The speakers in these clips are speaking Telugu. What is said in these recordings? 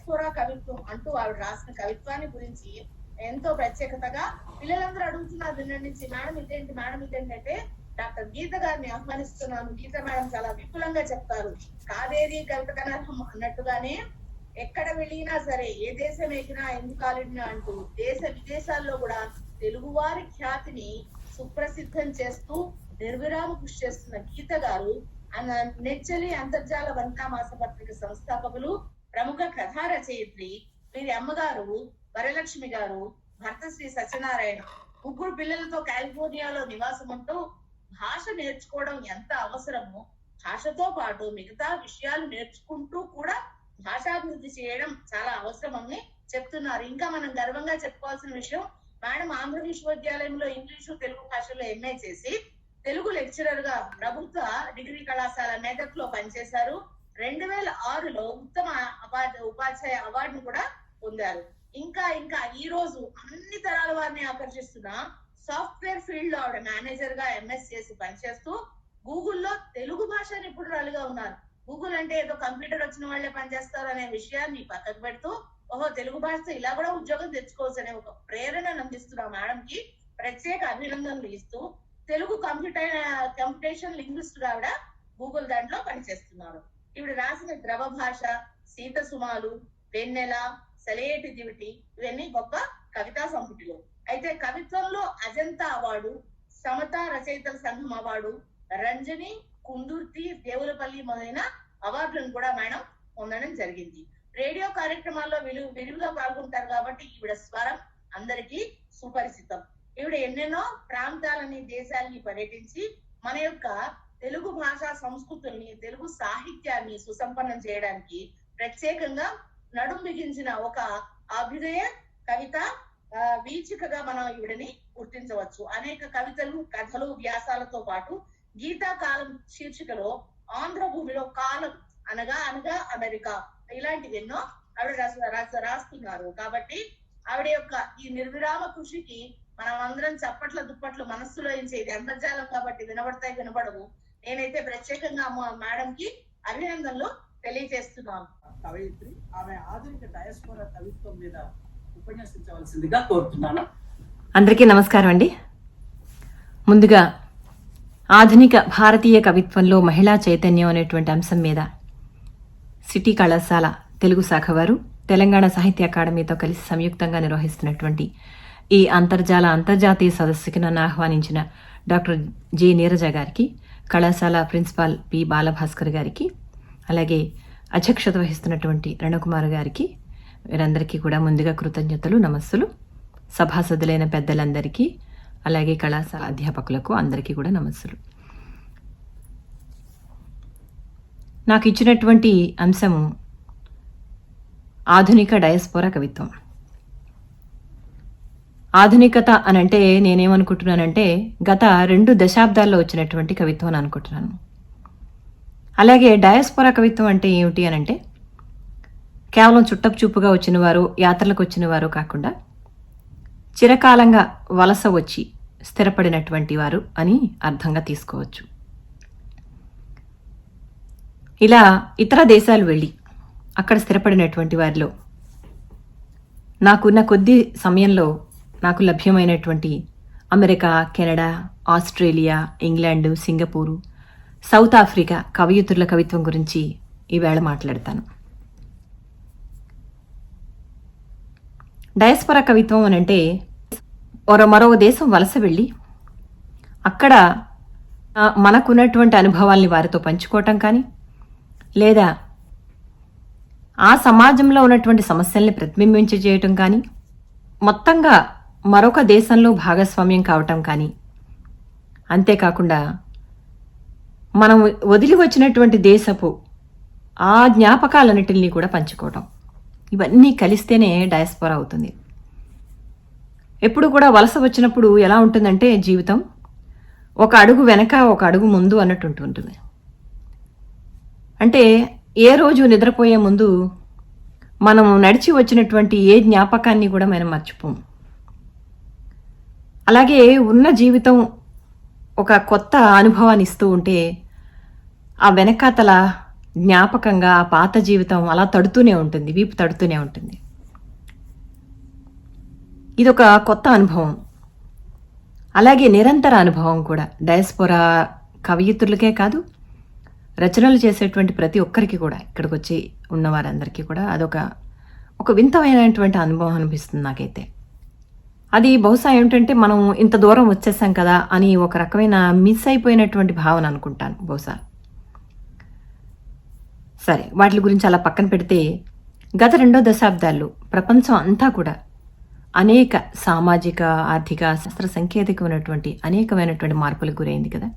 డయాస్పోరా కవిత్వం అంటూ ఆవిడ రాసిన కవిత్వాన్ని గురించి ఎంతో ప్రత్యేకతగా పిల్లలందరూ అడుగుతున్నారు నిన్న నుంచి, మేడం ఇదేంటి మేడం ఇదేంటి అంటే డాక్టర్ గీత గారిని ఆహ్వానిస్తున్నాను. గీత మేడం చాలా విపులంగా చెప్తారు. కాదేది కవిత కనర్హం అన్నట్టుగానే ఎక్కడ వెళ్ళినా సరే, ఏ దేశం ఎక్కినా ఎందుకు కాలిడినా అంటూ దేశ విదేశాల్లో కూడా తెలుగువారి ఖ్యాతిని సుప్రసిద్ధం చేస్తూ నిర్విరామ కృషి చేస్తున్న గీత గారు నెచ్చలి అంతర్జాల వనితా మాసపత్రిక సంస్థాపకులు, ప్రముఖ కథా రచయిత్రి. వీరి అమ్మగారు వరలక్ష్మి గారు, భర్త శ్రీ సత్యనారాయణ, ముగ్గురు పిల్లలతో కాలిఫోర్నియాలో నివాసం ఉంటూ భాష నేర్చుకోవడం ఎంత అవసరమో, భాషతో పాటు మిగతా విషయాలు నేర్చుకుంటూ కూడా భాషాభివృద్ధి చేయడం చాలా అవసరమని చెప్తున్నారు. ఇంకా మనం గర్వంగా చెప్పుకోవాల్సిన విషయం, మేడం ఆంధ్ర విశ్వవిద్యాలయంలో ఇంగ్లీషు తెలుగు భాషలో ఎంఏ చేసి తెలుగు లెక్చరర్ గా ప్రభుత్వ డిగ్రీ కళాశాల మెదక్ లో పనిచేశారు. 2006లో ఉత్తమ ఉపాధ్యాయ అవార్డును కూడా పొందారు. ఇంకా ఇంకా ఈ రోజు అన్ని తరాల వారిని ఆకర్షిస్తున్న సాఫ్ట్వేర్ ఫీల్డ్ లో ఆవిడ మేనేజర్ గా ఎంఎస్ చేసి పనిచేస్తూ గూగుల్లో తెలుగు భాష నిపుణురాలుగా ఉన్నారు. గూగుల్ అంటే ఏదో కంప్యూటర్ వచ్చిన వాళ్ళే పనిచేస్తారు అనే విషయాన్ని పక్కకు పెడుతూ, ఓహో తెలుగు భాషతో ఇలా కూడా ఉద్యోగం తెచ్చుకోవచ్చు అనే ఒక ప్రేరణను అందిస్తున్న మేడం కి ప్రత్యేక అభినందనలు ఇస్తూ, తెలుగు కంప్యూటేషన్ లింగ్విస్ట్ గా ఆవిడ గూగుల్ దాంట్లో పనిచేస్తున్నారు. ఈవిడ రాసిన ద్రవ భాష, సీత సుమాలు, వెన్నెల, సెలయేటి దివిటి ఇవన్నీ గొప్ప కవితా సంపుటిలు. అయితే కవిత్వంలో అజంతా అవార్డు, సమత రచయితల సంఘం అవార్డు, రంజని, కుందుర్తి, దేవులపల్లి మొదలైన అవార్డులను కూడా మేడం పొందడం జరిగింది. రేడియో కార్యక్రమాల్లో విరివిగా పాల్గొంటారు కాబట్టి ఈవిడ స్వరం అందరికీ సుపరిచితం. ఈవిడ ఎన్నెన్నో ప్రాంతాలని, దేశాలని పర్యటించి మన యొక్క తెలుగు భాషా సంస్కృతుల్ని, తెలుగు సాహిత్యాన్ని సుసంపన్నం చేయడానికి ప్రత్యేకంగా నడుం బిగించిన ఒక అభ్యుదయ కవిత వీచికగా మనం ఈవిడని గుర్తించవచ్చు. అనేక కవితలు, కథలు, వ్యాసాలతో పాటు గీతా కాలం శీర్షికలో ఆంధ్ర భూమిలో కాలం అనగా అనగా అమెరికా ఇలాంటివి ఎన్నో ఆవిడ రాస్తున్నారు. కాబట్టి ఆవిడ యొక్క ఈ నిర్విరామ కృషికి మనం అందరం చప్పట్ల దుప్పట్లు మనస్సులో ఎంచేది అంతర్జాలం కాబట్టి వినబడతాయి వినబడవు. నేనైతే ప్రత్యేకంగా మేడం కి అభినందనలు తెలియజేస్తున్నాను. కవయిత్రి, ఆమె ఆధునిక డయాస్పోరా కవిత్వం మీద ఉపన్యసించవలసిందిగా కోరుతున్నాను. అందరికీ నమస్కారం అండి. ముందుగా ఆధునిక భారతీయ కవిత్వంలో మహిళా చైతన్యం అనేటువంటి అంశం మీద సిటీ కళాశాల తెలుగు శాఖ వారు తెలంగాణ సాహిత్య అకాడమీతో కలిసి సంయుక్తంగా నిర్వహిస్తున్నటువంటి ఈ అంతర్జాతీయ సదస్సుకి నన్ను ఆహ్వానించిన డాక్టర్ జె నీరజ గారికి, కళాశాల ప్రిన్సిపాల్ పి బాలభాస్కర్ గారికి, అలాగే అధ్యక్షత వహిస్తున్నటువంటి రణకుమార్ గారికి, వీరందరికీ కూడా ముందుగా కృతజ్ఞతలు, నమస్సులు. సభాసదులైన పెద్దలందరికీ, అలాగే కళాశాల అధ్యాపకులకు అందరికీ కూడా నమస్సులు. నాకు ఇచ్చినటువంటి అంశము ఆధునిక డయాస్పోరా కవిత్వం. ఆధునికత అనంటే నేనేమనుకుంటున్నానంటే గత 2 దశాబ్దాల్లో వచ్చినటువంటి కవిత్వం అని అనుకుంటున్నాను. అలాగే డయాస్పోరా కవిత్వం అంటే ఏమిటి అనంటే కేవలం చుట్టపు చూపుగా వచ్చిన వారు, యాత్రలకు వచ్చిన వారు కాకుండా చిరకాలంగా వలస వచ్చి స్థిరపడినటువంటి వారు అని అర్థంగా తీసుకోవచ్చు. ఇలా ఇతర దేశాలు వెళ్ళి అక్కడ స్థిరపడినటువంటి వారిలో నాకున్న కొద్ది సమయంలో నాకు లభ్యమైనటువంటి America, Canada, Australia, England, Singapore, South Africa కవయిత్రుల కవిత్వం గురించి ఈవేళ మాట్లాడతాను. డయాస్పోరా కవిత్వం అనంటే మరో దేశం వలస వెళ్ళి అక్కడ మనకున్నటువంటి అనుభవాల్ని వారితో పంచుకోవటం కానీ, లేదా ఆ సమాజంలో ఉన్నటువంటి సమస్యల్ని ప్రతిబింబించి చేయటం కానీ, మొత్తంగా మరొక దేశంలో భాగస్వామ్యం కావటం కానీ, అంతేకాకుండా మనం వదిలి వచ్చినటువంటి దేశపు ఆ జ్ఞాపకాలన్నిటిని కూడా పంచుకోవటం, ఇవన్నీ కలిస్తేనే డయాస్పోరా అవుతుంది. ఎప్పుడు కూడా వలస వచ్చినప్పుడు ఎలా ఉంటుందంటే జీవితం ఒక అడుగు వెనక ఒక అడుగు ముందు అన్నట్టు ఉంటుంది. అంటే ఏ రోజు నిద్రపోయే ముందు మనం నడిచి వచ్చినటువంటి ఏ జ్ఞాపకాన్ని కూడా మనం మర్చిపోము. అలాగే ఉన్న జీవితం ఒక కొత్త అనుభవాన్ని ఇస్తూ ఉంటే ఆ వెనకాతల జ్ఞాపకంగా ఆ పాత జీవితం అలా తడుతూనే ఉంటుంది, వీపు తడుతూనే ఉంటుంది. ఇదొక కొత్త అనుభవం, అలాగే నిరంతర అనుభవం కూడా. డయాస్పోరా కవయిత్రులకే కాదు, రచనలు చేసేటువంటి ప్రతి ఒక్కరికి కూడా, ఇక్కడికి వచ్చి ఉన్నవారందరికీ కూడా ఒక వింతమైనటువంటి అనుభవం అనిపిస్తుంది నాకైతే. అది బహుశా ఏమిటంటే, మనం ఇంత దూరం వచ్చేసాం కదా అని ఒక రకమైన మిస్ అయిపోయినటువంటి భావన అనుకుంటాను బహుశా. సరే, వాటి గురించి అలా పక్కన పెడితే, గత 2 దశాబ్దాల్లో ప్రపంచం అంతా కూడా అనేక సామాజిక, ఆర్థిక, శాస్త్ర సాంకేతికమైనటువంటి అనేకమైనటువంటి మార్పులకు గురైంది కదా.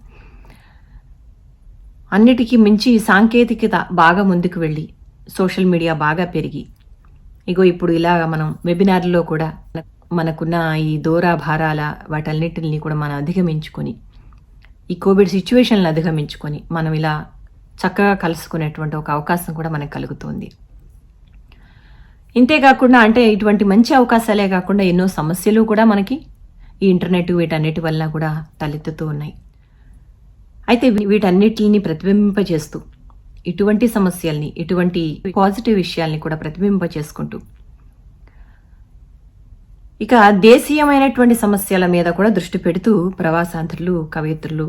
అన్నిటికీ మించి సాంకేతికత బాగా ముందుకు వెళ్ళి, సోషల్ మీడియా బాగా పెరిగి, ఇప్పుడు ఇలా మనం వెబినార్లో కూడా మనకున్న ఈ దూరాభారాల వాటన్నిటిని కూడా మనం అధిగమించుకొని, ఈ కోవిడ్ సిచ్యువేషన్లు అధిగమించుకొని మనం ఇలా చక్కగా కలుసుకునేటువంటి ఒక అవకాశం కూడా మనకు కలుగుతుంది. ఇంతేకాకుండా, అంటే ఇటువంటి మంచి అవకాశాలే కాకుండా ఎన్నో సమస్యలు కూడా మనకి ఈ ఇంటర్నెట్ వీటన్నిటి వల్ల కూడా తలెత్తుతూ ఉన్నాయి. అయితే వీటన్నిటిని ప్రతిబింబింపజేస్తూ, ఇటువంటి సమస్యల్ని, ఇటువంటి పాజిటివ్ విషయాల్ని కూడా ప్రతిబింబింపజేసుకుంటూ, ఇక దేశీయమైనటువంటి సమస్యల మీద కూడా దృష్టి పెడుతూ ప్రవాసాంధ్రులు, కవయిత్రులు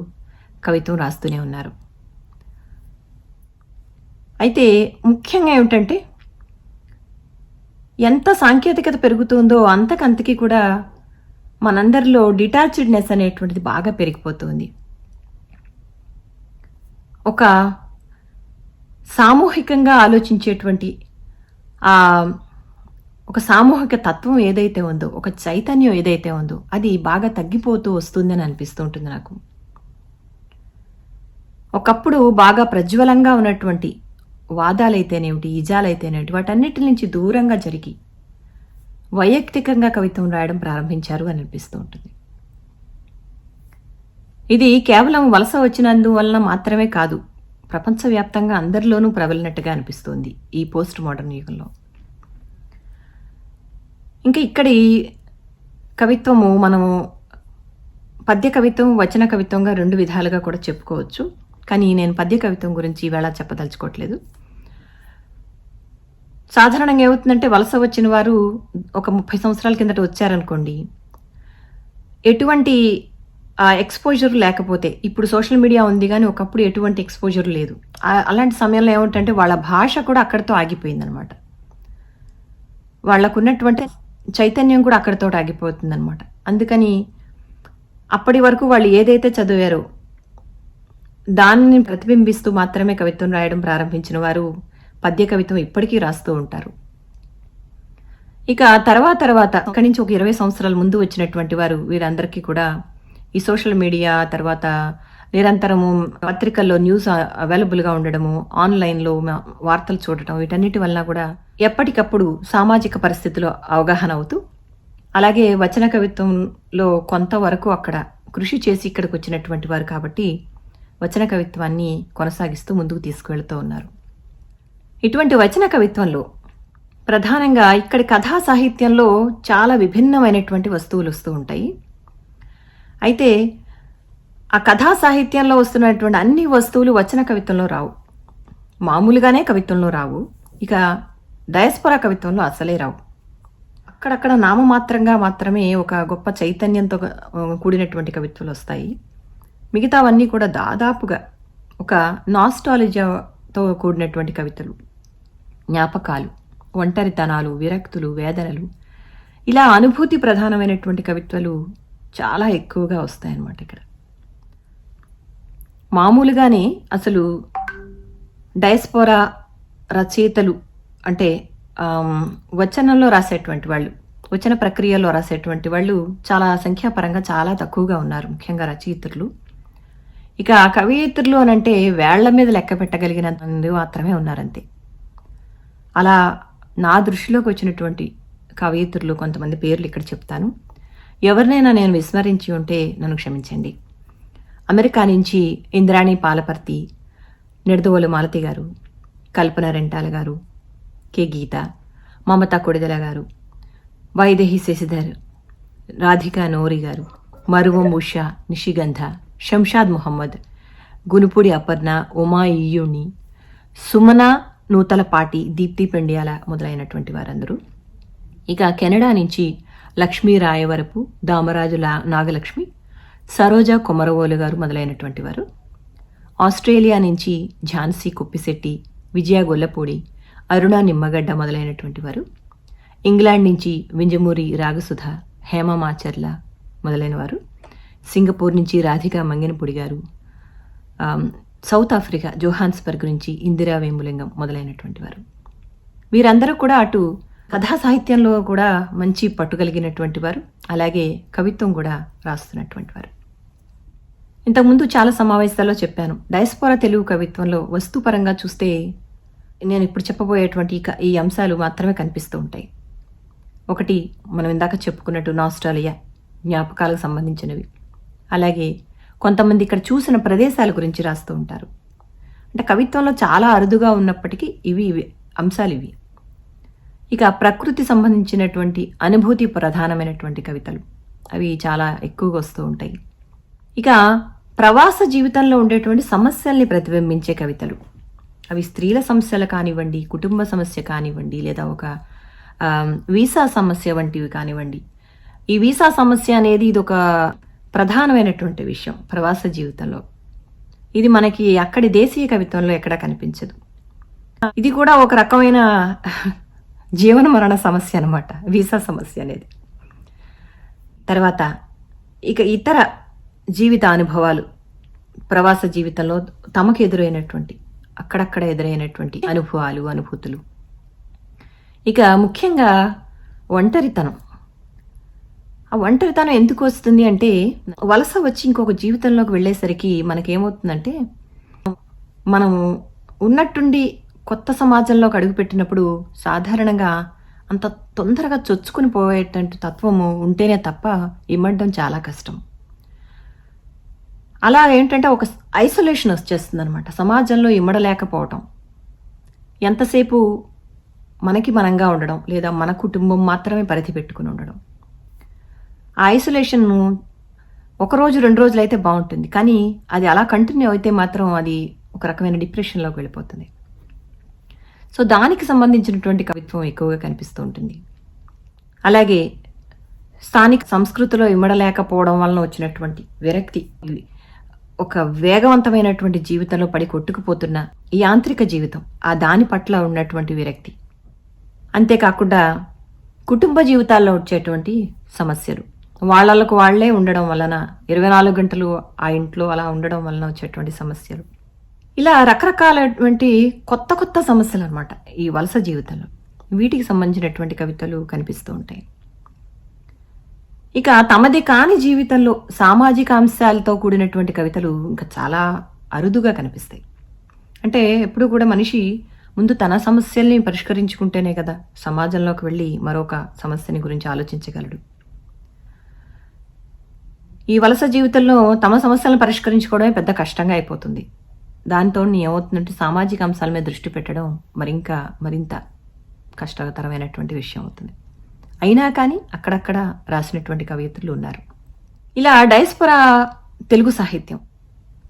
కవిత్వం రాస్తూనే ఉన్నారు. అయితే ముఖ్యంగా ఏమిటంటే, ఎంత సాంకేతికత పెరుగుతుందో అంతకంతకీ కూడా మనందరిలో డిటాచ్డ్నెస్ అనేటువంటిది బాగా పెరిగిపోతుంది. ఒక సామూహికంగా ఆలోచించేటువంటి ఒక సామూహిక తత్వం ఏదైతే ఉందో, ఒక చైతన్యం ఏదైతే ఉందో, అది బాగా తగ్గిపోతూ వస్తుందని అనిపిస్తూ ఉంటుంది నాకు. ఒకప్పుడు బాగా ప్రజ్వలంగా ఉన్నటువంటి వాదాలైతేనేమిటి, ఇజాలైతేనేమిటి, వాటన్నిటి నుంచి దూరంగా జరిగి వైయక్తికంగా కవిత్వం రాయడం ప్రారంభించారు అని అనిపిస్తూ ఉంటుంది. ఇది కేవలం వలస వచ్చినందువలన మాత్రమే కాదు, ప్రపంచవ్యాప్తంగా అందరిలోనూ ప్రబలినట్టుగా అనిపిస్తుంది ఈ పోస్ట్ మోడర్న్ యుగంలో. ఇంకా ఇక్కడి కవిత్వము మనము పద్య కవిత్వం, వచన కవిత్వంగా 2 విధాలుగా కూడా చెప్పుకోవచ్చు. కానీ నేను పద్య కవిత్వం గురించి ఈవేళ చెప్పదలుచుకోవట్లేదు. సాధారణంగా ఏమవుతుందంటే, వలస వచ్చిన వారు ఒక 30 సంవత్సరాల కిందట వచ్చారనుకోండి, ఎటువంటి ఎక్స్పోజర్ లేకపోతే, ఇప్పుడు సోషల్ మీడియా ఉంది కానీ ఒకప్పుడు ఎటువంటి ఎక్స్పోజర్ లేదు. అలాంటి సమయంలో ఏమిటంటే వాళ్ళ భాష కూడా అక్కడితో ఆగిపోయిందనమాట. వాళ్ళకున్నటువంటి చైతన్యం కూడా అక్కడితో ఆగిపోతుందనమాట. అందుకని అప్పటి వరకు వాళ్ళు ఏదైతే చదివారో దాన్ని ప్రతిబింబిస్తూ మాత్రమే కవిత్వం రాయడం ప్రారంభించిన వారు పద్య కవిత్వం ఇప్పటికీ రాస్తూ ఉంటారు. ఇక తర్వాత అక్కడి నుంచి ఒక 20 సంవత్సరాల ముందు వచ్చినటువంటి వారు, వీరందరికీ కూడా ఈ సోషల్ మీడియా, తర్వాత నిరంతరము పత్రికల్లో న్యూస్ అవైలబుల్గా ఉండడము, ఆన్లైన్లో వార్తలు చూడటం, వీటన్నిటి వలన కూడా ఎప్పటికప్పుడు సామాజిక పరిస్థితిలో అవగాహన అవుతూ, అలాగే వచన కవిత్వంలో కొంతవరకు అక్కడ కృషి చేసి ఇక్కడికి వచ్చినటువంటి వారు కాబట్టి వచన కవిత్వాన్ని కొనసాగిస్తూ ముందుకు తీసుకువెళ్తూ ఉన్నారు. ఇటువంటి వచన కవిత్వంలో ప్రధానంగా ఇక్కడి కథా సాహిత్యంలో చాలా విభిన్నమైనటువంటి వస్తువులు వస్తూ ఉంటాయి. అయితే ఆ కథా సాహిత్యంలో వస్తున్నటువంటి అన్ని వస్తువులు వచన కవిత్వంలో రావు, మామూలుగానే కవిత్వంలో రావు. ఇక డయాస్పోరా కవిత్వంలో అసలే రావు. అక్కడక్కడ నామమాత్రంగా మాత్రమే ఒక గొప్ప చైతన్యంతో కూడినటువంటి కవిత్వాలు వస్తాయి. మిగతావన్నీ కూడా దాదాపుగా ఒక నాస్టాలజియాతో కూడినటువంటి కవితలు, జ్ఞాపకాలు, ఒంటరితనాలు, విరక్తులు, వేదనలు, ఇలా అనుభూతి ప్రధానమైనటువంటి కవిత్వాలు చాలా ఎక్కువగా వస్తాయన్నమాట. ఇక్కడ మామూలుగానే అసలు డయాస్పోరా రచయితలు అంటే వచనంలో రాసేటువంటి వాళ్ళు, వచన ప్రక్రియలో రాసేటువంటి వాళ్ళు చాలా సంఖ్యాపరంగా చాలా తక్కువగా ఉన్నారు, ముఖ్యంగా రచయిత్రులు. ఇక కవయిత్రులు అని అంటే వేళ్ల మీద లెక్క పెట్టగలిగినంత మంది మాత్రమే ఉన్నారంతే. అలా నా దృష్టిలోకి వచ్చినటువంటి కవయిత్రులు కొంతమంది పేర్లు ఇక్కడ చెప్తాను. ఎవరినైనా నేను విస్మరించి ఉంటే నన్ను క్షమించండి. అమెరికా నుంచి ఇంద్రాణి పాలపర్తి, నిడదవోలు మాలతి గారు, కల్పన రెంటాల గారు, కె గీత, మమతా కొడిదల గారు, వైదేహి శశిధర్, రాధికా నోరి గారు, మరువం ఉషా, నిషిగంధ, షంషాద్ ముహమ్మద్, గునుపూడి అపర్ణ, ఉమా ఇయ్యూని, సుమన నూతలపాటి, దీప్తి పెండియాల మొదలైనటువంటి వారందరూ. ఇక కెనడా నుంచి లక్ష్మీ రాయవరపు, దామరాజు నాగలక్ష్మి, సరోజ కొమరవోలు గారు మొదలైనటువంటి వారు. ఆస్ట్రేలియా నుంచి ఝాన్సీ కుప్పిశెట్టి, విజయ గొల్లపూడి, అరుణ నిమ్మగడ్డ మొదలైనటువంటి వారు. ఇంగ్లాండ్ నుంచి వింజమూరి రాగసుధ, హేమ మాచర్ల మొదలైన వారు. సింగపూర్ నుంచి రాధిక మంగినపూడి గారు. సౌత్ ఆఫ్రికా జోహాన్స్బర్గ్ నుంచి ఇందిరా వేములింగం మొదలైనటువంటి వారు. వీరందరూ కూడా అటు కథా సాహిత్యంలో కూడా మంచి పట్టుగలిగినటువంటి వారు, అలాగే కవిత్వం కూడా రాస్తున్నటువంటి వారు. ఇంతకుముందు చాలా సమావేశాల్లో చెప్పాను, డయాస్పోరా తెలుగు కవిత్వంలో వస్తుపరంగా చూస్తే నేను ఇప్పుడు చెప్పబోయేటువంటి ఈ అంశాలు మాత్రమే కనిపిస్తూ ఉంటాయి. ఒకటి, మనం ఇందాక చెప్పుకున్నట్టు నాస్టాలియా, జ్ఞాపకాలకు సంబంధించినవి. అలాగే కొంతమంది ఇక్కడ చూసిన ప్రదేశాల గురించి రాస్తూ ఉంటారు. అంటే కవిత్వంలో చాలా అరుదుగా ఉన్నప్పటికీ ఇవి అంశాలు ఇవి. ఇక ప్రకృతి సంబంధించినటువంటి అనుభూతి ప్రధానమైనటువంటి కవితలు, అవి చాలా ఎక్కువగా వస్తూ ఉంటాయి. ఇక ప్రవాస జీవితంలో ఉండేటువంటి సమస్యల్ని ప్రతిబింబించే కవితలు, అవి స్త్రీల సమస్యలు కానివ్వండి, కుటుంబ సమస్య కానివ్వండి, లేదా ఒక వీసా సమస్య వంటివి కానివ్వండి. ఈ వీసా సమస్య అనేది ఇది ఒక ప్రధానమైనటువంటి విషయం ప్రవాస జీవితంలో. ఇది మనకి అక్కడి దేశీయ కవిత్వంలో ఎక్కడా కనిపించదు. ఇది కూడా ఒక రకమైన జీవన మరణ సమస్య అన్నమాట, వీసా సమస్య అనేది. తర్వాత ఇక ఇతర జీవిత అనుభవాలు, ప్రవాస జీవితంలో తమకు ఎదురైనటువంటి, అక్కడక్కడ ఎదురైనటువంటి అనుభవాలు, అనుభూతులు. ఇక ముఖ్యంగా ఒంటరితనం. ఆ ఒంటరితనం ఎందుకు వస్తుంది అంటే, వలస వచ్చి ఇంకొక జీవితంలోకి వెళ్ళేసరికి మనకేమవుతుందంటే, మనం ఉన్నట్టుండి కొత్త సమాజంలోకి అడుగుపెట్టినప్పుడు సాధారణంగా అంత తొందరగా చొచ్చుకుని పోయేటువంటి తత్వము ఉంటేనే తప్ప ఇమ్మడడం చాలా కష్టం. అలా ఏంటంటే ఒక ఐసోలేషన్ వచ్చేస్తుంది అనమాట, సమాజంలో ఇమ్మడలేకపోవటం. ఎంతసేపు మనకి మనంగా ఉండడం, లేదా మన కుటుంబం మాత్రమే పరిధి పెట్టుకుని ఉండడం. ఆ ఐసోలేషన్ను ఒకరోజు 2 రోజులు అయితే బాగుంటుంది, కానీ అది అలా కంటిన్యూ అయితే మాత్రం అది ఒక రకమైన డిప్రెషన్లోకి వెళ్ళిపోతుంది. సో దానికి సంబంధించినటువంటి కవిత్వం ఎక్కువగా కనిపిస్తూ ఉంటుంది. అలాగే స్థానిక సంస్కృతిలో ఇమ్మడలేకపోవడం వలన వచ్చినటువంటి విరక్తి, ఒక వేగవంతమైనటువంటి జీవితంలో పడి కొట్టుకుపోతున్న ఈ యాంత్రిక జీవితం, ఆ దాని పట్ల ఉన్నటువంటి విరక్తి. అంతేకాకుండా కుటుంబ జీవితాల్లో వచ్చేటువంటి సమస్యలు, వాళ్ళకు వాళ్లే ఉండడం వలన 24 గంటలు ఆ ఇంట్లో అలా ఉండడం వలన వచ్చేటువంటి సమస్యలు. ఇలా రకరకాలటువంటి కొత్త కొత్త సమస్యలు అనమాట ఈ వలస జీవితంలో. వీటికి సంబంధించినటువంటి కవితలు కనిపిస్తూ ఉంటాయి. ఇక తమది కాని జీవితంలో సామాజిక అంశాలతో కూడినటువంటి కవితలు ఇంకా చాలా అరుదుగా కనిపిస్తాయి. అంటే ఎప్పుడు కూడా మనిషి ముందు తన సమస్యల్ని పరిష్కరించుకుంటేనే కదా సమాజంలోకి వెళ్ళి మరొక సమస్యని గురించి ఆలోచించగలడు. ఈ వలస జీవితంలో తమ సమస్యలను పరిష్కరించుకోవడమే పెద్ద కష్టంగా అయిపోతుంది. దాంతో ఏమవుతుందంటే సామాజిక అంశాల మీద దృష్టి పెట్టడం మరింత కష్టతరమైనటువంటి విషయం అవుతుంది. అయినా కానీ అక్కడక్కడ రాసినటువంటి కవయిత్రులు ఉన్నారు. ఇలా డయాస్పోరా తెలుగు సాహిత్యం,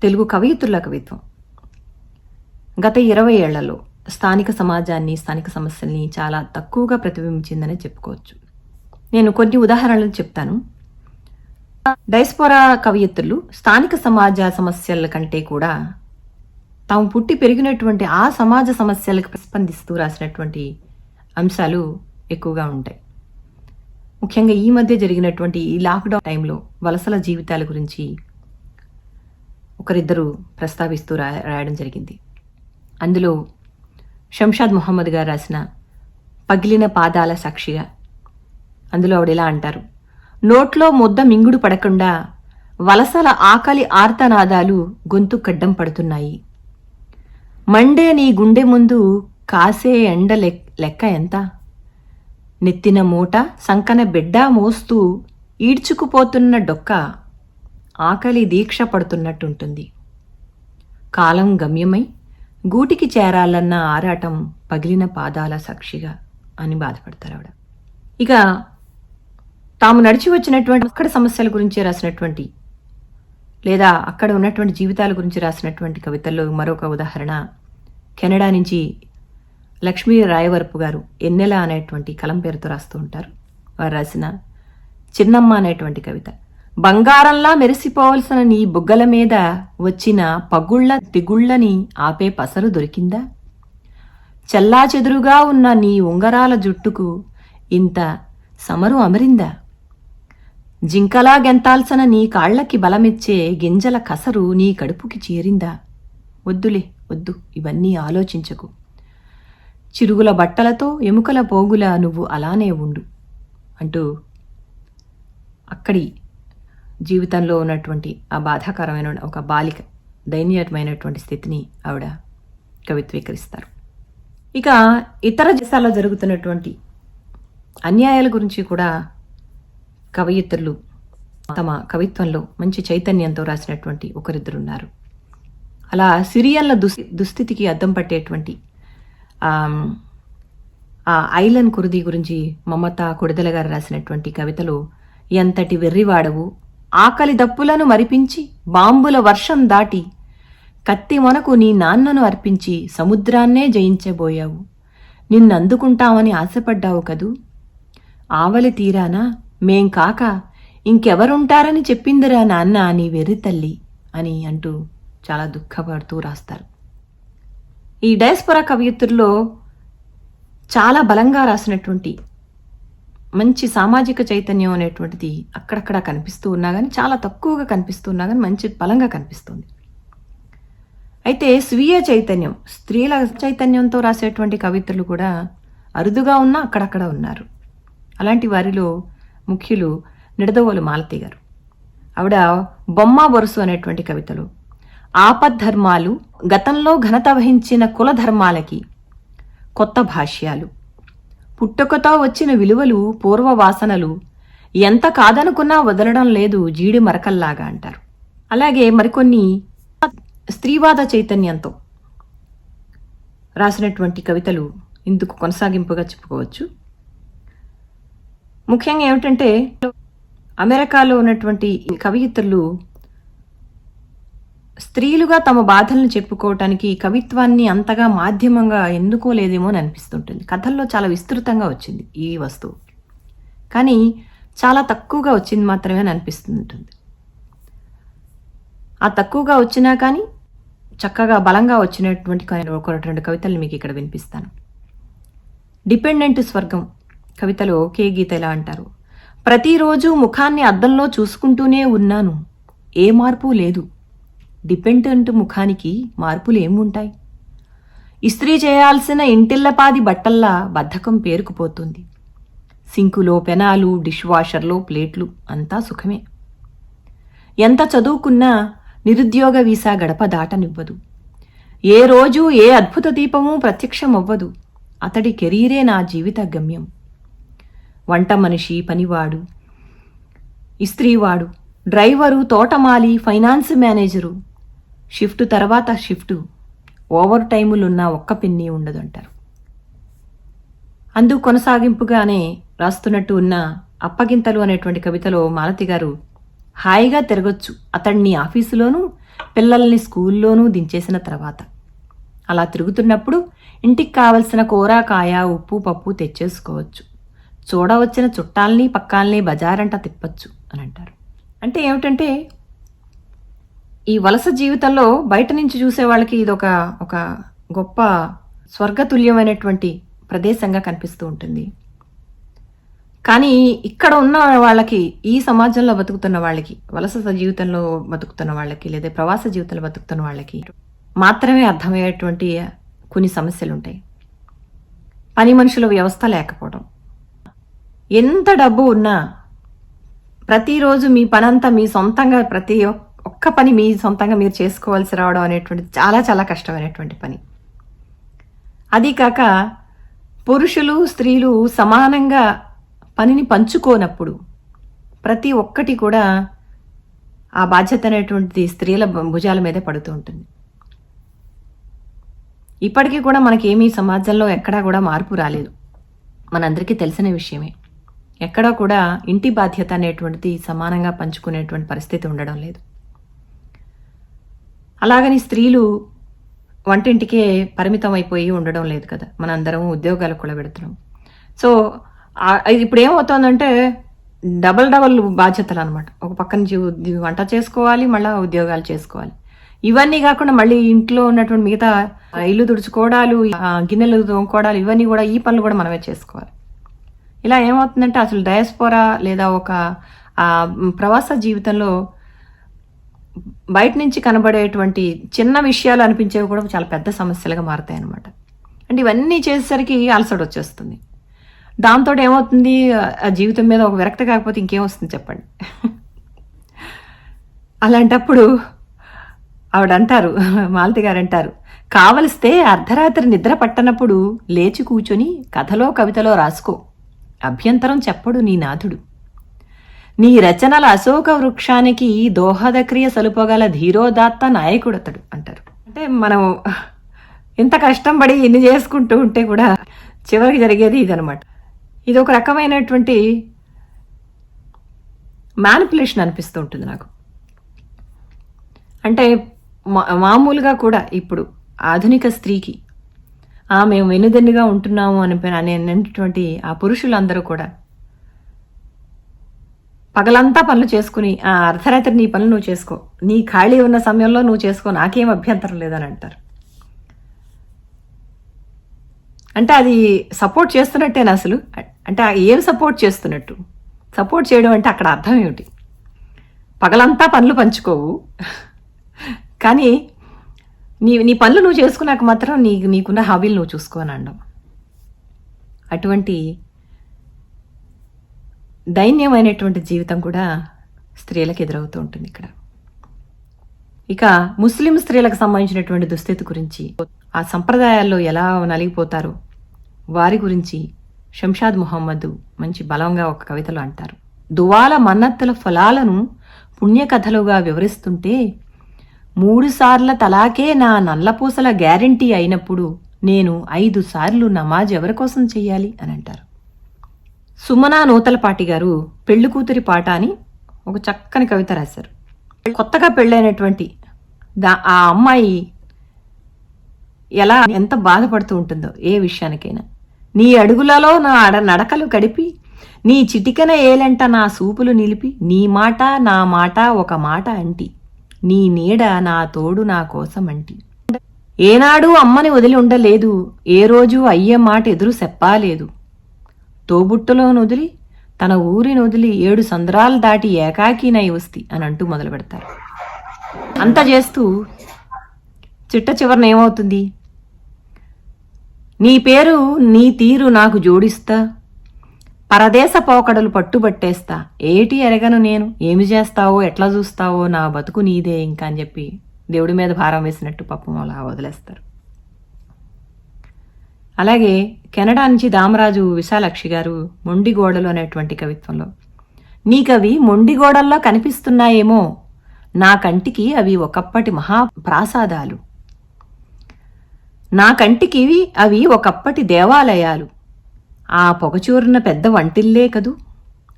తెలుగు కవయిత్రుల కవిత్వం గత 20 ఏళ్లలో స్థానిక సమాజాన్ని, స్థానిక సమస్యల్ని చాలా తక్కువగా ప్రతిబింబించిందనే చెప్పుకోవచ్చు. నేను కొన్ని ఉదాహరణలు చెప్తాను. డయాస్పోరా కవయిత్రులు స్థానిక సమాజ సమస్యల కంటే కూడా తాము పుట్టి పెరిగినటువంటి ఆ సమాజ సమస్యలకు ప్రతిస్పందిస్తూ రాసినటువంటి అంశాలు ఎక్కువగా ఉంటాయి. ముఖ్యంగా ఈ మధ్య జరిగినటువంటి ఈ లాక్డౌన్ టైంలో వలసల జీవితాల గురించి ఒకరిద్దరు ప్రస్తావిస్తూ రాయడం జరిగింది. అందులో శంషాద్ మొహమ్మద్ గారు రాసిన పగిలిన పాదాల సాక్షిగా, అందులో ఆవిడ ఇలా అంటారు: నోట్లో ముద్ద మింగుడు పడకుండా వలసల ఆకలి ఆర్తనాదాలు గొంతు కడ్డం పడుతున్నాయి. మండే నీ గుండె ముందు కాసే ఎండ లెక్క ఎంత? నెత్తిన మూట సంకన బిడ్డ మోస్తూ ఈడ్చుకుపోతున్న డొక్క ఆకలి దీక్ష పడుతున్నట్టుంటుంది. కాలం గమ్యమై గూటికి చేరాలన్న ఆరాటం పగిలిన పాదాల సాక్షిగా అని బాధపడతారు ఆవిడ. ఇక తాము నడిచి వచ్చినటువంటి అక్కడ సమస్యల గురించి రాసినటువంటి, లేదా అక్కడ ఉన్నటువంటి జీవితాల గురించి రాసినటువంటి కవితల్లో మరొక ఉదాహరణ కెనడా నుంచి లక్ష్మీ రాయవరపు గారు ఎన్నెల అనేటువంటి కలం పేరుతో రాస్తూ ఉంటారు. వారు రాసిన చిన్నమ్మ అనేటువంటి కవిత. బంగారంలా మెరిసిపోవలసిన నీ బుగ్గల మీద వచ్చిన పగుళ్ల తిగుళ్లని ఆపే పసరు దొరికిందా? చెల్లాచెదురుగా ఉన్న నీ ఉంగరాల జుట్టుకు ఇంత సమరు అమరిందా? జింకలా గెంతాల్సిన నీ కాళ్లకి బలమిచ్చే గింజల కసరు నీ కడుపుకి చేరిందా? వద్దులే వద్దు, ఇవన్నీ ఆలోచించకు. చిరుగుల బట్టలతో ఎముకల పోగుల నువ్వు అలానే ఉండు అంటూ అక్కడి జీవితంలో ఉన్నటువంటి ఆ బాధాకరమైన ఒక బాలిక దైన్యమైనటువంటి స్థితిని ఆవిడ కవిత్వీకరిస్తారు. ఇక ఇతర దేశాల్లో జరుగుతున్నటువంటి అన్యాయాల గురించి కూడా కవయిత్రులు తమ కవిత్వంలో మంచి చైతన్యంతో రాసినటువంటి ఒకరిద్దరున్నారు. అలా సిరియన్ల దుస్థితికి అద్దం పట్టేటువంటి ఆ ఐలన్ కుర్దీ గురించి మమతా కొడిదల గారు రాసినటువంటి కవితలు ఎంతటి వెర్రివాడవు, ఆకలి దప్పులను మరిపించి బాంబుల వర్షం దాటి కత్తి మనకు నీ నాన్నను అర్పించి సముద్రాన్నే జయించబోయావు, నిన్నందుకుంటామని ఆశపడ్డావు కదూ, ఆవలి తీరానా మేం కాక ఇంకెవరుంటారని చెప్పిందిరా నాన్న నీ వెర్రి తల్లి అని అంటూ చాలా దుఃఖపడుతూ రాస్తారు. ఈ డయాస్పోరా కవయిత్రుల్లో చాలా బలంగా రాసినటువంటి మంచి సామాజిక చైతన్యం అనేటువంటిది అక్కడక్కడ కనిపిస్తూ ఉన్నా కానీ, చాలా తక్కువగా కనిపిస్తూ ఉన్నా కానీ మంచి బలంగా కనిపిస్తుంది. అయితే స్వీయ చైతన్యం, స్త్రీల చైతన్యంతో రాసేటువంటి కవిత్రులు కూడా అరుదుగా ఉన్నా అక్కడక్కడ ఉన్నారు. అలాంటి వారిలో ముఖ్యులు నిడదవోలు మాలతి గారు. ఆవిడ బొమ్మ బొరుసు అనేటువంటి కవితలు ఆపద్ధర్మాలు, గతంలో ఘనత వహించిన కుల ధర్మాలకి కొత్త భాష్యాలు, పుట్టుకతో వచ్చిన విలువలు పూర్వ వాసనలు, ఎంత కాదనుకున్నా వదలడం లేదు జీడి మరకల్లాగా అంటారు. అలాగే మరికొన్ని స్త్రీవాద చైతన్యంతో రాసినటువంటి కవితలు ఇందుకు కొనసాగింపుగా చెప్పుకోవచ్చు. ముఖ్యంగా ఏమిటంటే అమెరికాలో ఉన్నటువంటి కవయిత్రులు స్త్రీలుగా తమ బాధలను చెప్పుకోవటానికి కవిత్వాన్ని అంతగా మాధ్యమంగా ఎన్నుకోలేదేమో అని అనిపిస్తుంటుంది. కథల్లో చాలా విస్తృతంగా వచ్చింది ఈ వస్తువు, కానీ చాలా తక్కువగా వచ్చింది మాత్రమే అని అనిపిస్తుంటుంది. ఆ తక్కువగా వచ్చినా కానీ చక్కగా బలంగా వచ్చినటువంటి ఒక రెండు కవితలు మీకు ఇక్కడ వినిపిస్తాను. డిపెండెంట్ స్వర్గం కవితలో కే గీత ఇలా అంటారు. ప్రతిరోజు ముఖాన్ని అద్దంలో చూసుకుంటూనే ఉన్నాను, ఏ మార్పు లేదు. డిపెండెంట్ ముఖానికి మార్పులు ఏముంటాయి? ఇస్త్రీ చేయాల్సిన ఇంటిల్లపాది బట్టల్లా బద్ధకం పేరుకుపోతుంది. సింకులో పెనాలు, డిష్ వాషర్లో ప్లేట్లు, అంతా సుఖమే. ఎంత చదువుకున్నా నిరుద్యోగ వీసా గడప దాటనివ్వదు. ఏ రోజు ఏ అద్భుత దీపము ప్రత్యక్షమవ్వదు. అతడి కెరీరే నా జీవిత గమ్యం. వంట మనిషి, పనివాడు, ఇస్త్రీవాడు, డ్రైవరు, తోటమాలి, ఫైనాన్స్ మేనేజరు, షిఫ్ట్ తర్వాత షిఫ్టు, ఓవర్ టైములున్నా ఒక్క పెన్నీ ఉండదు అంటారు. అందుకు కొనసాగింపుగానే రాస్తున్నట్టు ఉన్న అప్పగింతలు అనేటువంటి కవితలో మాలతి గారు హాయిగా తిరగొచ్చు అతడిని ఆఫీసులోనూ పిల్లల్ని స్కూల్లోనూ దించేసిన తర్వాత. అలా తిరుగుతున్నప్పుడు ఇంటికి కావలసిన కూర, కాయ, ఉప్పు, పప్పు తెచ్చేసుకోవచ్చు. చూడవచ్చిన చుట్టాల్ని పక్కాల్ని బజారంట తిప్పచ్చు అని అంటారు. అంటే ఏమిటంటే ఈ వలస జీవితంలో బయట నుంచి చూసే వాళ్ళకి ఇది ఒక గొప్ప స్వర్గతుల్యమైనటువంటి ప్రదేశంగా కనిపిస్తూ ఉంటుంది. కానీ ఇక్కడ ఉన్న వాళ్ళకి, ఈ సమాజంలో బతుకుతున్న వాళ్ళకి, వలస జీవితంలో బతుకుతున్న వాళ్ళకి లేదా ప్రవాస జీవితంలో బతుకుతున్న వాళ్ళకి మాత్రమే అర్థమయ్యేటువంటి కొన్ని సమస్యలు ఉంటాయి. పని మనుషుల వ్యవస్థ లేకపోవడం, ఎంత డబ్బు ఉన్నా ప్రతిరోజు మీ పనంతా మీ సొంతంగా, ప్రతి ఒక్క పని మీ సొంతంగా మీరు చేసుకోవాల్సి రావడం అనేటువంటిది చాలా చాలా కష్టమైనటువంటి పని. అది కాక పురుషులు స్త్రీలు సమానంగా పనిని పంచుకోనప్పుడు ప్రతి ఒక్కటి కూడా ఆ బాధ్యత అనేటువంటిది స్త్రీల భుజాల మీదే పడుతూ ఉంటుంది. ఇప్పటికీ కూడా మనకేమీ సమాజంలో ఎక్కడా కూడా మార్పు రాలేదు, మనందరికీ తెలిసిన విషయమే. ఎక్కడా కూడా ఇంటి బాధ్యత అనేటువంటిది సమానంగా పంచుకునేటువంటి పరిస్థితి ఉండడం లేదు. అలాగని స్త్రీలు వంటింటికే పరిమితం అయిపోయి ఉండడం లేదు కదా, మనందరం ఉద్యోగాలకు కూడా పెడుతున్నాం. సో ఇప్పుడు ఏమవుతోందంటే డబల్ బాధ్యతలు అనమాట. ఒక పక్క నుంచి వంట చేసుకోవాలి, మళ్ళీ ఉద్యోగాలు చేసుకోవాలి. ఇవన్నీ కాకుండా మళ్ళీ ఇంట్లో ఉన్నటువంటి మిగతా ఇల్లు తుడుచుకోవడాలు, గిన్నెలు తోముకోవడాలు, ఇవన్నీ కూడా ఈ పనులు కూడా మనమే చేసుకోవాలి. ఇలా ఏమవుతుందంటే అసలు డయాస్పోరా లేదా ఒక ప్రవాస జీవితంలో బయట నుంచి కనబడేటువంటి చిన్న విషయాలు అనిపించేవి కూడా చాలా పెద్ద సమస్యలుగా మారుతాయి అన్నమాట. అంటే ఇవన్నీ చేసేసరికి అలసట వచ్చేస్తుంది. దాంతో ఏమవుతుంది, ఆ జీవితం మీద ఒక విరక్తి కాకపోతే ఇంకేం వస్తుంది చెప్పండి. అలాంటప్పుడు ఆవిడ అంటారు, మాలతి గారు అంటారు, కావలిస్తే అర్ధరాత్రి నిద్ర పట్టనప్పుడు లేచి కూర్చొని కథలో కవితలో రాసుకో, అభ్యంతరం చెప్పడు నీ నాథుడు. నీ రచనల అశోక వృక్షానికి దోహదక్రియ సలుపగల ధీరోదాత్త నాయకుడతడు అంటారు. అంటే మనం ఇంత కష్టం పడి ఇన్ని చేసుకుంటూ ఉంటే కూడా చివరికి జరిగేది ఇదనమాట. ఇది ఒక రకమైనటువంటి మ్యానిపులేషన్ అనిపిస్తూ ఉంటుంది నాకు. అంటే మామూలుగా కూడా ఇప్పుడు ఆధునిక స్త్రీకి మేము వెనుదన్నుగా ఉంటున్నాము అనేటువంటి ఆ పురుషులందరూ కూడా పగలంతా పనులు చేసుకుని అర్ధరాత్రి నీ పనులు నువ్వు చేసుకో, నీ ఖాళీ ఉన్న సమయంలో నువ్వు చేసుకో, నాకేం అభ్యంతరం లేదని అంటారు. అంటే అది సపోర్ట్ చేస్తున్నట్టేనా అసలు? అంటే ఏం సపోర్ట్ చేస్తున్నట్టు? సపోర్ట్ చేయడం అంటే అక్కడ అర్థం ఏమిటి? పగలంతా పనులు పంచుకోవు, కానీ నీ పనులు నువ్వు చేసుకున్నాక మాత్రం నీకున్న హాబీలు నువ్వు చూసుకో అని అనడం. అటువంటి దైన్యమైనటువంటి జీవితం కూడా స్త్రీలకు ఎదురవుతూ ఉంటుంది ఇక్కడ. ఇక ముస్లిం స్త్రీలకు సంబంధించినటువంటి దుస్థితి గురించి, ఆ సంప్రదాయాల్లో ఎలా నలిగిపోతారో వారి గురించి షంషాద్ ముహమ్మద్ మంచి బలంగా ఒక కవితలో అంటారు. దువాల మన్నత్తుల ఫలాలను పుణ్యకథలుగా వివరిస్తుంటే 3 సార్ల తలాకే నా నల్లపూసల గ్యారంటీ అయినప్పుడు నేను 5 సార్లు నమాజ్ ఎవరి కోసం చెయ్యాలి అని అంటారు. సుమనా నూతలపాటి గారు పెళ్లి కూతురి పాట అని ఒక చక్కని కవిత రాశారు. కొత్తగా పెళ్ళైనటువంటి ఆ అమ్మాయి ఎంత బాధపడుతూ ఉంటుందో ఏ విషయానికైనా. నీ అడుగులలో నా నడకలు కడిపి, నీ చిటికెన ఏలంట నా సూపులు నిలిపి, నీ మాట నా మాట ఒక మాట అంటి, నీ నీడ నా తోడు నా కోసం అంటి. ఏనాడు అమ్మని వదిలి ఉండలేదు, ఏ రోజు అయ్యే మాట ఎదురు చెప్పాలేదు, తోబుట్టులో నొదిలి తన ఊరిని వదిలి 7 సంద్రాలు దాటి ఏకాకినై వస్తి అని అంటూ మొదలు పెడతారు. అంత చేస్తూ చిట్ట చివరన ఏమవుతుంది, నీ పేరు నీ తీరు నాకు జోడిస్తా, పరదేశ పోకడలు పట్టుబట్టేస్తా, ఏటి ఎరగను నేను, ఏమి చేస్తావో ఎట్లా చూస్తావో నా బతుకు నీదే ఇంకా అని చెప్పి దేవుడి మీద భారం వేసినట్టు పాపం అలా వదిలేస్తారు. అలాగే కెనడా నుంచి దామరాజు విశాలాక్షి గారు మొండిగోడలు అనేటువంటి కవిత్వంలో, నీకవి మొండిగోడల్లో కనిపిస్తున్నాయేమో, నా కంటికి అవి ఒకప్పటి మహాప్రాసాదాలు, నా కంటికి అవి ఒకప్పటి దేవాలయాలు, ఆ పొగచూరిన పెద్ద వంటిల్లే కదూ,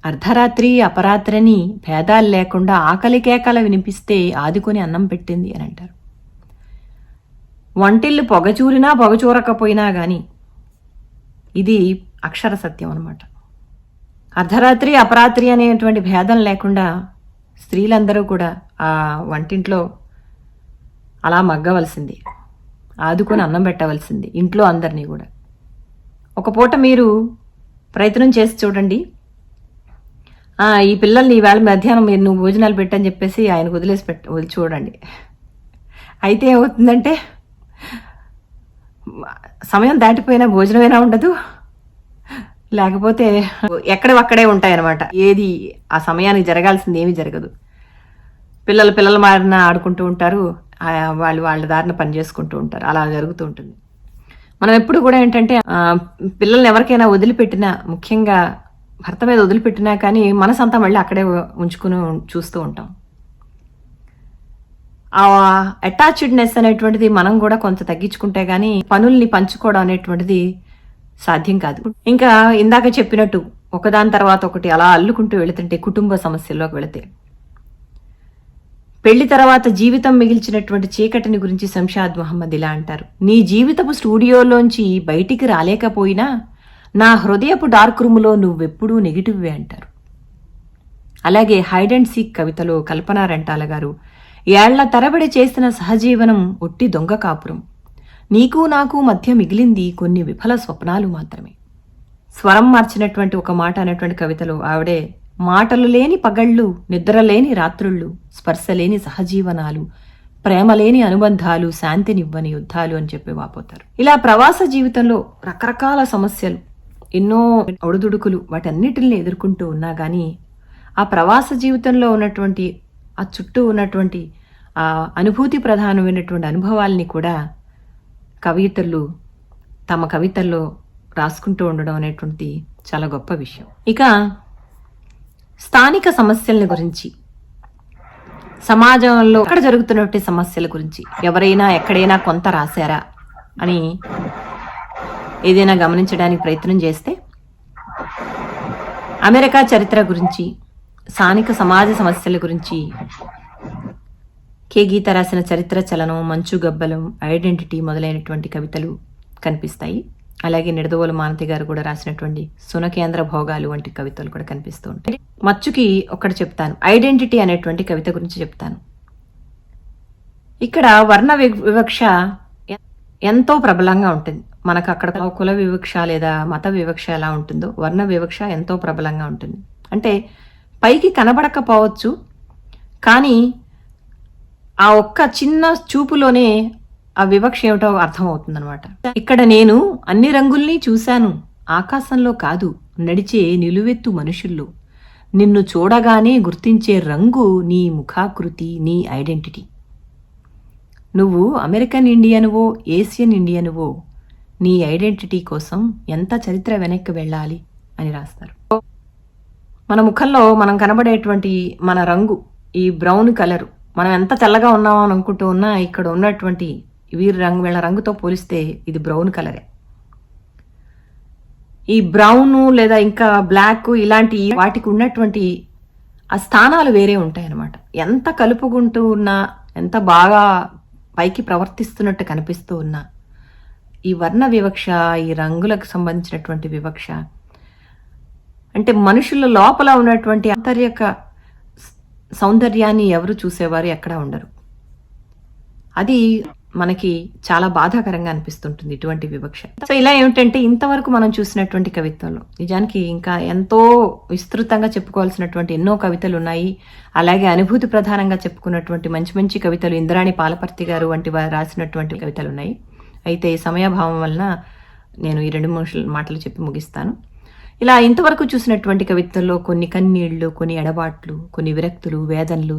అర్ధరాత్రి అపరాత్రని భేదాలు లేకుండా ఆకలి కేకల వినిపిస్తే ఆదుకొని అన్నం పెట్టింది అని అంటారు. వంటిల్లు పొగచూరినా పొగచూరకపోయినా గాని ఇది అక్షర సత్యం అన్నమాట. అర్ధరాత్రి అపరాత్రి అనేటువంటి భేదం లేకుండా స్త్రీలందరూ కూడా ఆ వంటింట్లో అలా మగ్గవలసింది, ఆదుకొని అన్నం పెట్టవలసింది ఇంట్లో అందరినీ కూడా. ఒక పూట మీరు ప్రయత్నం చేసి చూడండి, ఈ పిల్లల్ని ఈవేళ మధ్యాహ్నం మీరు నువ్వు భోజనాలు పెట్టని చెప్పేసి ఆయనకు వదిలి చూడండి. అయితే ఏమవుతుందంటే సమయం దాటిపోయినా భోజనమైనా ఉండదు, లేకపోతే ఎక్కడవక్కడే ఉంటాయన్నమాట. ఏది ఆ సమయానికి జరగాల్సింది ఏమీ జరగదు. పిల్లల మారిన ఆడుకుంటూ ఉంటారు, వాళ్ళ దారిన పని చేసుకుంటూ ఉంటారు. అలా జరుగుతూ ఉంటుంది. మనం ఎప్పుడు కూడా ఏంటంటే పిల్లల్ని ఎవరికైనా వదిలిపెట్టినా, ముఖ్యంగా భర్త మీద వదిలిపెట్టినా కానీ మనసంతా మళ్ళీ అక్కడే ఉంచుకుని చూస్తూ ఉంటాం. ఆ అటాచ్డ్నెస్ అనేటువంటిది మనం కూడా కొంత తగ్గించుకుంటే గానీ పనుల్ని పంచుకోవడం అనేటువంటిది సాధ్యం కాదు. ఇంకా ఇందాక చెప్పినట్టు ఒకదాని తర్వాత ఒకటి అలా అల్లుకుంటూ వెళుతుంటే కుటుంబ సమస్యల్లోకి వెళితే పెళ్లి తర్వాత జీవితం మిగిల్చినటువంటి చీకటిని గురించి శంషాద్ మహమ్మద్ ఇలా అంటారు: నీ జీవితపు స్టూడియోలోంచి బయటికి రాలేకపోయినా నా హృదయపు డార్క్ రూములో నువ్వెప్పుడూ నెగిటివ్వే అంటారు. అలాగే హైడ్ అండ్ సీక్ కవితలో కల్పనా రెంటాల గారు ఏళ్ల తరబడి చేసిన సహజీవనం ఒట్టి దొంగ కాపురం, నీకు నాకు మధ్య మిగిలింది కొన్ని విఫల స్వప్నాలు మాత్రమే. స్వరం మార్చినటువంటి ఒక మాట అనేటువంటి కవితలో ఆవిడే మాటలు లేని పగళ్ళు, నిద్రలేని రాత్రుళ్ళు, స్పర్శలేని సహజీవనాలు, ప్రేమలేని అనుబంధాలు, శాంతినివ్వని యుద్ధాలు అని చెప్పి వాపోతారు. ఇలా ప్రవాస జీవితంలో రకరకాల సమస్యలు, ఎన్నో ఒడుదుడుకులు, వాటన్నిటిని ఎదుర్కొంటూ ఉన్నా కానీ ఆ ప్రవాస జీవితంలో ఉన్నటువంటి ఆ చుట్టూ ఉన్నటువంటి ఆ అనుభూతి ప్రధానమైనటువంటి అనుభవాల్ని కూడా కవితలు తమ కవితల్లో రాసుకుంటూ ఉండడం అనేటువంటిది చాలా గొప్ప విషయం. ఇక స్థానిక సమస్యల గురించి, సమాజంలో ఎక్కడ జరుగుతున్నటువంటి సమస్యల గురించి ఎవరైనా ఎక్కడైనా కొంత రాశారా అని ఏదైనా గమనించడానికి ప్రయత్నం చేస్తే అమెరికా చరిత్ర గురించి, స్థానిక సమాజ సమస్యల గురించి కే గీత రాసిన చరిత్ర చలనం, మంచు గబ్బలం, ఐడెంటిటీ మొదలైనటువంటి కవితలు కనిపిస్తాయి. అలాగే నిడదవోలు మానతి గారు కూడా రాసినటువంటి సునకేంద్ర భోగాలు వంటి కవితలు కూడా కనిపిస్తూ ఉంటాయి. మచ్చుకి ఒకటి చెప్తాను, ఐడెంటిటీ అనేటువంటి కవిత గురించి చెప్తాను. ఇక్కడ వర్ణ వివక్ష ఎంతో ప్రబలంగా ఉంటుంది. మనకు అక్కడ కుల వివక్ష లేదా మత వివక్ష ఎలా ఉంటుందో వర్ణ వివక్ష ఎంతో ప్రబలంగా ఉంటుంది. అంటే పైకి కనబడకపోవచ్చు, కానీ ఆ ఒక్క చిన్న చూపులోనే ఆ వివక్ష ఏమిటో అర్థమవుతుందన్నమాట. ఇక్కడ నేను అన్ని రంగుల్ని చూశాను, ఆకాశంలో కాదు నడిచే నిలువెత్తు మనుషుల్లో, నిన్ను చూడగానే గుర్తించే రంగు నీ ముఖాకృతి, నీ ఐడెంటిటీ. నువ్వు అమెరికన్ ఇండియనువో ఏషియన్ ఇండియనువో, నీ ఐడెంటిటీ కోసం ఎంత చరిత్ర వెనక్కి వెళ్ళాలి అని రాస్తారు. మన ముఖంలో మనం కనబడేటువంటి మన రంగు, ఈ బ్రౌన్ కలరు, మనం ఎంత తెల్లగా ఉన్నామో అని అనుకుంటూ ఉన్నా ఇక్కడ ఉన్నటువంటి వీళ్ళ రంగుతో పోలిస్తే ఇది బ్రౌన్ కలరే. ఈ బ్రౌన్ లేదా ఇంకా బ్లాక్ ఇలాంటి వాటికి ఉన్నటువంటి ఆ స్థానాలు వేరే ఉంటాయి అన్నమాట. ఎంత కలుపుకుంటూ ఉన్నా, ఎంత బాగా పైకి ప్రవర్తిస్తున్నట్టు కనిపిస్తూ ఉన్నా, ఈ వర్ణ వివక్ష, ఈ రంగులకు సంబంధించినటువంటి వివక్ష, అంటే మనుషుల లోపల ఉన్నటువంటి అంతర్యక సౌందర్యాన్ని ఎవరు చూసేవారు ఎక్కడా ఉండరు. అది మనకి చాలా బాధాకరంగా అనిపిస్తుంటుంది ఇటువంటి వివక్ష. సో ఇలా ఏమిటంటే ఇంతవరకు మనం చూసినటువంటి కవిత్వంలో నిజానికి ఇంకా ఎంతో విస్తృతంగా చెప్పుకోవాల్సినటువంటి ఎన్నో కవితలు ఉన్నాయి. అలాగే అనుభూతి ప్రధానంగా చెప్పుకున్నటువంటి మంచి మంచి కవితలు ఇంద్రాణి పాలపర్తి గారు వంటి వారు రాసినటువంటి కవితలు ఉన్నాయి. అయితే సమయాభావం వలన నేను ఈ 2-3 మాటలు చెప్పి ముగిస్తాను. ఇలా ఇంతవరకు చూసినటువంటి కవితల్లో కొన్ని కన్నీళ్లు, కొన్ని ఎడబాట్లు, కొన్ని విరక్తులు, వేదనలు,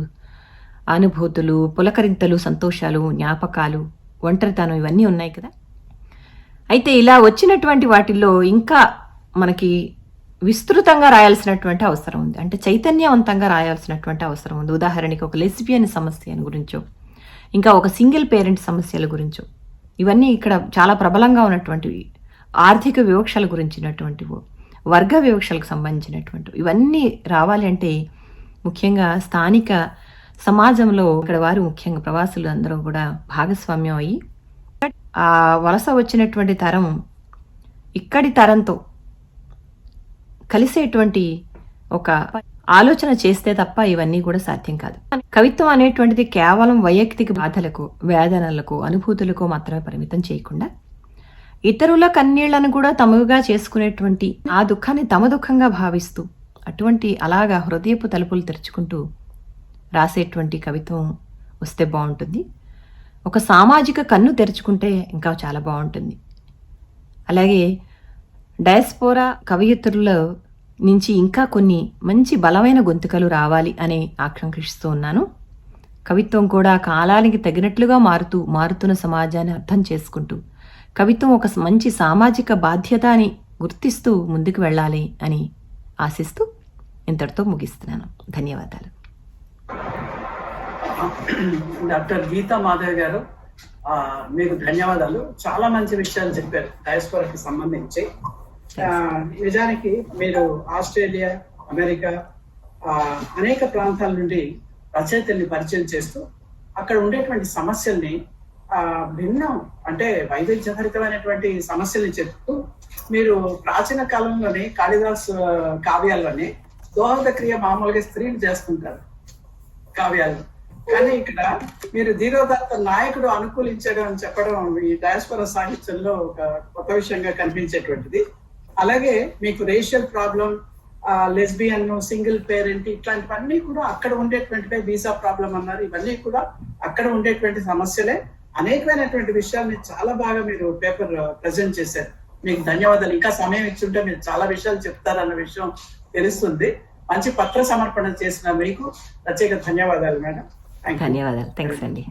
అనుభూతులు, పులకరింతలు, సంతోషాలు, జ్ఞాపకాలు, ఒంటరితనం ఇవన్నీ ఉన్నాయి కదా. అయితే ఇలా వచ్చినటువంటి వాటిల్లో ఇంకా మనకి విస్తృతంగా రాయాల్సినటువంటి అవసరం ఉంది, అంటే చైతన్యవంతంగా రాయాల్సినటువంటి అవసరం ఉంది. ఉదాహరణకి ఒక లెస్బియన్ సమస్య గురించో, ఇంకా ఒక సింగిల్ పేరెంట్ సమస్యల గురించో, ఇవన్నీ ఇక్కడ చాలా ప్రబలంగా ఉన్నటువంటివి. ఆర్థిక వివక్షల గురించినటువంటివి, వర్గ వివక్షలకు సంబంధించినటువంటి ఇవన్నీ రావాలి అంటే ముఖ్యంగా స్థానిక సమాజంలో ఇక్కడ వారు ముఖ్యంగా ప్రవాసులు అందరూ కూడా భాగస్వామ్యం అయ్యి ఆ వలస వచ్చినటువంటి తరం ఇక్కడి తరంతో కలిసేటువంటి ఒక ఆలోచన చేస్తే తప్ప ఇవన్నీ కూడా సాధ్యం కాదు. కవిత్వం అనేటువంటిది కేవలం వైయక్తిక బాధలకు, వేదనలకు, అనుభూతులకు మాత్రమే పరిమితం చేయకుండా ఇతరుల కన్నీళ్లను కూడా తమగా చేసుకునేటువంటి, ఆ దుఃఖాన్ని తమ దుఃఖంగా భావిస్తూ అటువంటి అలాగా హృదయపు తలుపులు తెరుచుకుంటూ రాసేటువంటి కవిత్వం వస్తే బాగుంటుంది. ఒక సామాజిక కన్ను తెరుచుకుంటే ఇంకా చాలా బాగుంటుంది. అలాగే డయాస్పోరా కవయిత్రుల నుంచి ఇంకా కొన్ని మంచి బలమైన గొంతుకలు రావాలి అని ఆకాంక్షిస్తూ ఉన్నాను. కవిత్వం కూడా కాలానికి తగినట్లుగా మారుతున్న సమాజాన్ని అర్థం చేసుకుంటూ కవిత్వం ఒక మంచి సామాజిక బాధ్యత అని గుర్తిస్తూ ముందుకు వెళ్ళాలి అని ఆశిస్తూ ఇంతటితో ముగిస్తున్నాను. ధన్యవాదాలు. డాక్టర్ గీతా మాధవ్ గారు, మీకు ధన్యవాదాలు. చాలా మంచి విషయాలు చెప్పారు డయాస్పోరాకి సంబంధించి. నిజానికి మీరు ఆస్ట్రేలియా, అమెరికా అనేక ప్రాంతాల నుండి రచయితల్ని పరిచయం చేస్తూ అక్కడ ఉండేటువంటి సమస్యల్ని భిన్నం అంటే వైవిధ్యభరితమైనటువంటి సమస్యల్ని చెప్తూ మీరు ప్రాచీన కాలంలోనే కాళిదాసు కావ్యాల్లోనే దోహద క్రియ మామూలుగా స్త్రీలు చేస్తుంటారు కావ్యాలు, కానీ ఇక్కడ మీరు ధీరోదాత్త నాయకుడు అనుకూలించడం అని చెప్పడం ఈ డయాస్పోరా సాహిత్యంలో ఒక కొత్త విషయంగా కనిపించేటువంటిది. అలాగే మీకు racial problem, lesbian, single parent ఇట్లాంటివన్నీ కూడా అక్కడ ఉండేటువంటి వీసా ప్రాబ్లం అన్నారు, ఇవన్నీ కూడా అక్కడ ఉండేటువంటి సమస్యలే. అనేకమైనటువంటి విషయాల్ని చాలా బాగా మీరు పేపర్ ప్రజెంట్ చేశారు. మీకు ధన్యవాదాలు. ఇంకా సమయం ఇచ్చుంటే మీరు చాలా విషయాలు చెప్తారన్న విషయం తెలుస్తుంది. మంచి పత్ర సమర్పణ చేసిన మీకు ప్రత్యేక ధన్యవాదాలు మేడం. ధన్యవాదాలు. థ్యాంక్స్ అండి.